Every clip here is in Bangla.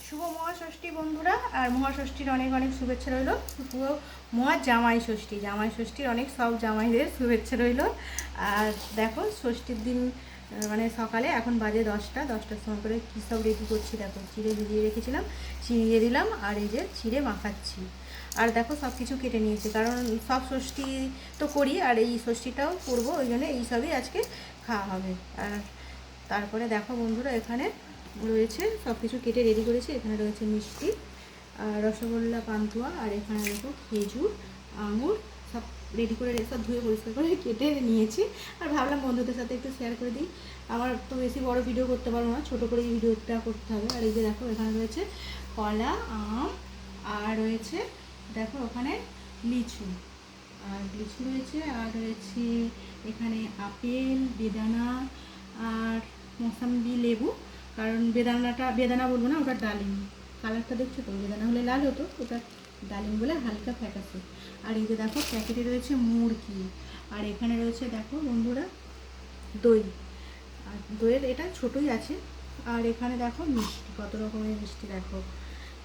শুভ মহাষষ্ঠী বন্ধুরা, আর মহাষষ্ঠীর অনেক অনেক শুভেচ্ছা রইল। পুরো জামাই ষষ্ঠীর অনেক সব জামাইদের শুভেচ্ছা রইল। আর দেখো ষষ্ঠীর দিন মানে সকালে এখন বাজে 10টার সময় করে কী সব রেডি করছি। দেখো চিড়ে ভিজিয়ে রেখেছিলাম, চিড়িয়ে দিলাম, আর এই যে চিড়ে মাখাচ্ছি। আর দেখো সব কিছু কেটে নিয়েছি, কারণ সব ষষ্ঠী তো করি আর এই ষষ্ঠীটাও করবো, ওই জন্য এইসবই আজকে খাওয়া হবে। আর তারপরে দেখো বন্ধুরা, এখানে রয়েছে সব কিছু কেটে রেডি করেছি। এখানে রয়েছে মিষ্টি, রসগোল্লা, পান্তুয়া, আর এখানে দেখো খেজুর, আঙুর সব রেডি করে সব ধুয়ে পরিষ্কার করে কেটে নিয়েছি। আর ভাবলাম বন্ধুদের সাথে একটু শেয়ার করে দিই। আমার তো বেশি বড় ভিডিও করতে পারবো না, ছোটো করে ভিডিওটা করতে হবে। আর এই যে দেখো এখানে রয়েছে কলা, আম, আর রয়েছে দেখো ওখানে লিচু, আর লিচু রয়েছে, আর রয়েছে এখানে আপেল, বেদানা, আর মৌসাম্বি, লেবু। কারণ বেদানা বলবো না, ওটা ডালিম। কালারটা দেখছো তো, বেদানা হলে লাল হতো, ওটা ডালিম বলে হালকা ফ্যাকাশে। আর এই যে দেখো প্যাকেটে রয়েছে মুরগি, আর এখানে রয়েছে দেখো বন্ধুরা দই। আর দইয়ের এটা ছোটোই আছে। আর এখানে দেখো মিষ্টি, কত রকমের মিষ্টি দেখো।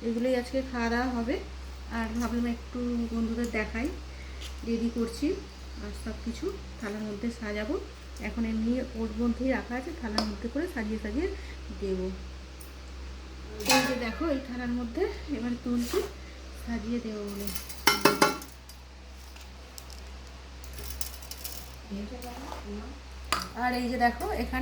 এগুলোই আজকে খাওয়া দাওয়া হবে। আর ভাবলাম একটু বন্ধুদের দেখাই, রেডি করছি। আর সব কিছু থালার মধ্যে সাজাবো। এখন এমনি ওর মধ্যেই রাখা আছে, থালার মধ্যে করে সাজিয়ে সাজিয়ে দেবো। এই যে দেখো এই থালার মধ্যে এবার তুলছি, সাজিয়ে দেবো বলে। আর এই যে দেখো এখানে